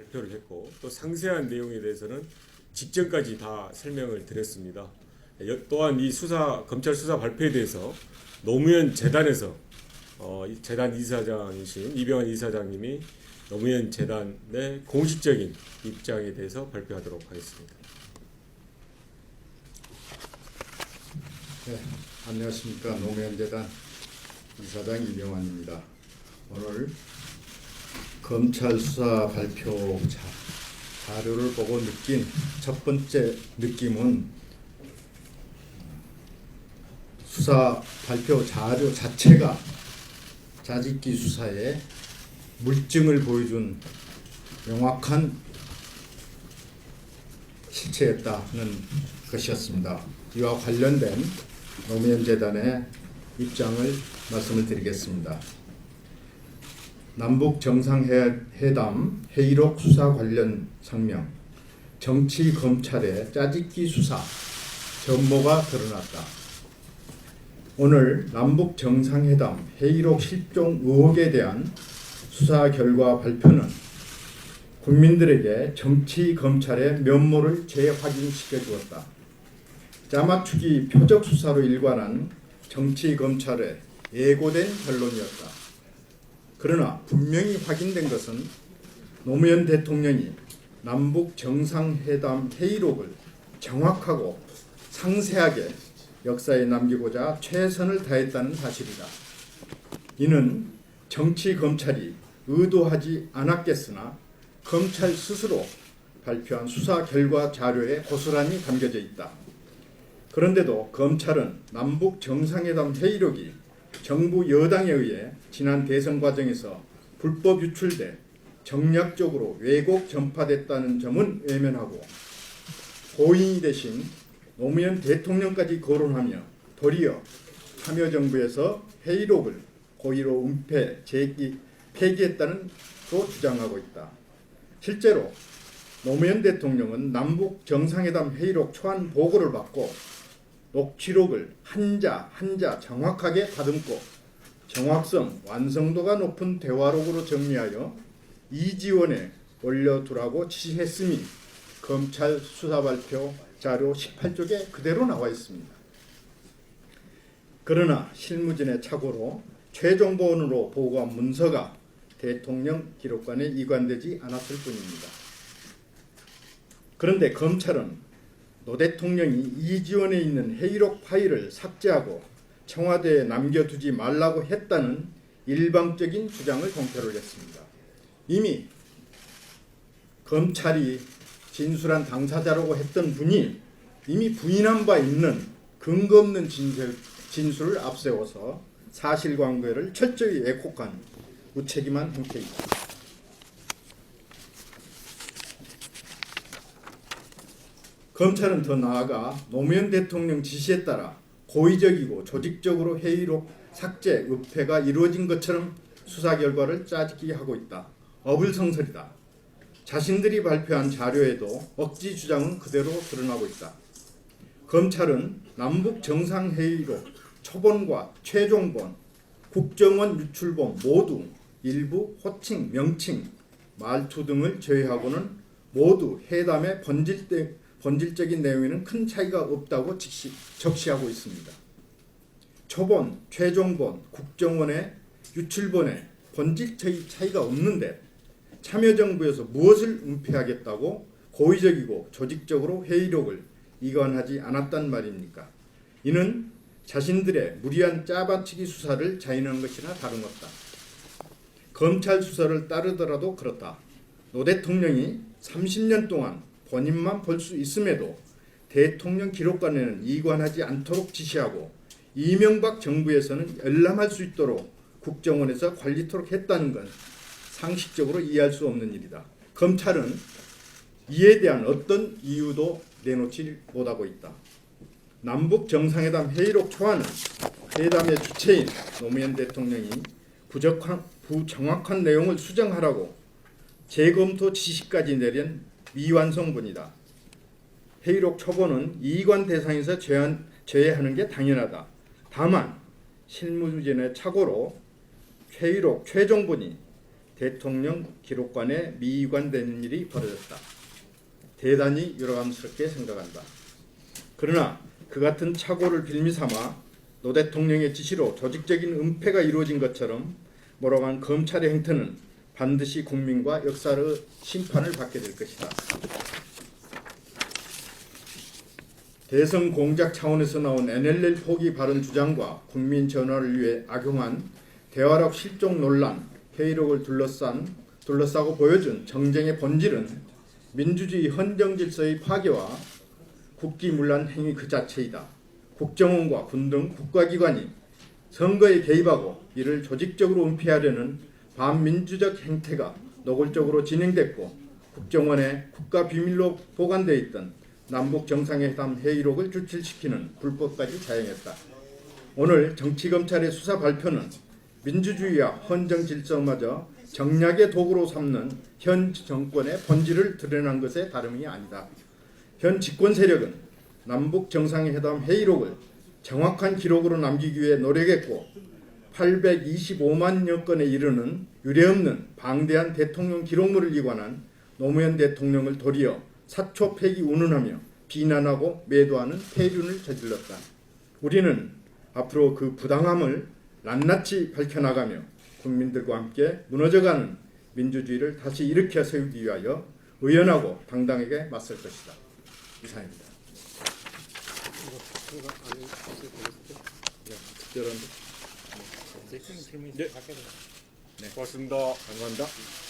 발표를 했고 또 상세한 내용에 대해서는 직전까지 다 설명을 드렸습니다. 또한 이 검찰 수사 발표에 대해서 노무현 재단에서 재단 이사장이신 이병헌 이사장님이 노무현 재단의 공식적인 입장에 대해서 발표하도록 하겠습니다. 네, 안녕하십니까. 노무현 재단 이사장 이병헌입니다. 오늘 검찰 수사 발표 자료를 보고 느낀 첫 번째 느낌은 수사 발표 자료 자체가 짜집기 수사의 물증을 보여준 명확한 실체였다는 것이었습니다. 이와 관련된 노무현 재단의 입장을 말씀을 드리겠습니다. 남북 정상회담 회의록 수사 관련 성명, 정치 검찰의 짜집기 수사 전모가 드러났다. 오늘 남북 정상회담 회의록 실종 의혹에 대한 수사 결과 발표는 국민들에게 정치 검찰의 면모를 재확인시켜 주었다. 짜맞추기 표적 수사로 일관한 정치 검찰의 예고된 결론이었다. 그러나 분명히 확인된 것은 노무현 대통령이 남북 정상회담 회의록을 정확하고 상세하게 역사에 남기고자 최선을 다했다는 사실이다. 이는 정치 검찰이 의도하지 않았겠으나 검찰 스스로 발표한 수사 결과 자료에 고스란히 담겨져 있다. 그런데도 검찰은 남북 정상회담 회의록이 정부 여당에 의해 지난 대선 과정에서 불법 유출돼 정략적으로 왜곡 전파됐다는 점은 외면하고 고인이 되신 노무현 대통령까지 거론하며 도리어 참여정부에서 회의록을 고의로 은폐, 폐기했다는 또 주장하고 있다. 실제로 노무현 대통령은 남북 정상회담 회의록 초안 보고를 받고 녹취록을 한자 한자 정확하게 다듬고 정확성, 완성도가 높은 대화록으로 정리하여 이지원에 올려두라고 지시했음이 검찰 수사발표 자료 18쪽에 그대로 나와 있습니다. 그러나 실무진의 착오로 최종본으로 보고한 문서가 대통령 기록관에 이관되지 않았을 뿐입니다. 그런데 검찰은 노 대통령이 이지원에 있는 회의록 파일을 삭제하고 청와대에 남겨두지 말라고 했다는 일방적인 주장을 공표를 했습니다. 이미 검찰이 진술한 당사자라고 했던 분이 이미 부인한 바 있는 근거 없는 진술을 앞세워서 사실관계를 철저히 왜곡한 무책임한 행태이다. 검찰은 더 나아가 노무현 대통령 지시에 따라 고의적이고 조직적으로 회의록 삭제, 은폐가 이루어진 것처럼 수사 결과를 짜집기 하고 있다. 어불성설이다. 자신들이 발표한 자료에도 억지 주장은 그대로 드러나고 있다. 검찰은 남북 정상회의록 초본과 최종본, 국정원 유출본 모두 일부 호칭, 명칭, 말투 등을 제외하고는 모두 회담의 본질적인 내용에는 큰 차이가 없다고 적시하고 있습니다. 초본, 최종본, 국정원의 유출본에 본질적인 차이가 없는데 참여정부에서 무엇을 은폐하겠다고 고의적이고 조직적으로 회의록을 이관하지 않았단 말입니까? 이는 자신들의 무리한 짜맞추기 수사를 자인하는 것이나 다름없다. 검찰 수사를 따르더라도 그렇다. 노 대통령이 30년 동안 본인만 볼 수 있음에도 대통령 기록관에는 이관하지 않도록 지시하고 이명박 정부에서는 열람할 수 있도록 국정원에서 관리토록 했다는 건 상식적으로 이해할 수 없는 일이다. 검찰은 이에 대한 어떤 이유도 내놓지 못하고 있다. 남북 정상회담 회의록 초안은 회담의 주체인 노무현 대통령이 부정확한 내용을 수정하라고 재검토 지시까지 내린 미완성본이다. 회의록 초본은 이관 대상에서 제외하는 게 당연하다. 다만 실무진의 착오로 회의록 최종본이 대통령 기록관에 미관되는 일이 벌어졌다. 대단히 유감스럽게 생각한다. 그러나 그 같은 착오를 빌미삼아 노 대통령의 지시로 조직적인 은폐가 이루어진 것처럼 몰아간 검찰의 행태는 반드시 국민과 역사의 심판을 받게 될 것이다. 대선 공작 차원에서 나온 NLL 포기 발언 주장과 국민 전화를 위해 악용한 대화록 실종 논란, 회의록을 둘러싸고 보여준 정쟁의 본질은 민주주의 헌정 질서의 파괴와 국기문란 행위 그 자체이다. 국정원과 군 등 국가기관이 선거에 개입하고 이를 조직적으로 은폐하려는 반민주적 행태가 노골적으로 진행됐고 국정원에 국가비밀로 보관되어 있던 남북정상회담 회의록을 유출시키는 불법까지 자행했다. 오늘 정치검찰의 수사 발표는 민주주의와 헌정질서마저 정략의 도구로 삼는 현 정권의 본질을 드러난 것에 다름이 아니다. 현 집권 세력은 남북 정상회담 회의록을 정확한 기록으로 남기기 위해 노력했고 825만여 건에 이르는 유례없는 방대한 대통령 기록물을 이관한 노무현 대통령을 도리어 사초 폐기 운운하며 비난하고 매도하는 폐륜을 저질렀다. 우리는 앞으로 그 부당함을 낱낱이 밝혀나가며 국민들과 함께 무너져가는 민주주의를 다시 일으켜 세우기 위하여 의연하고 당당하게 맞설 것이다. 이상입니다. 네, 고맙습니다. 감사합니다.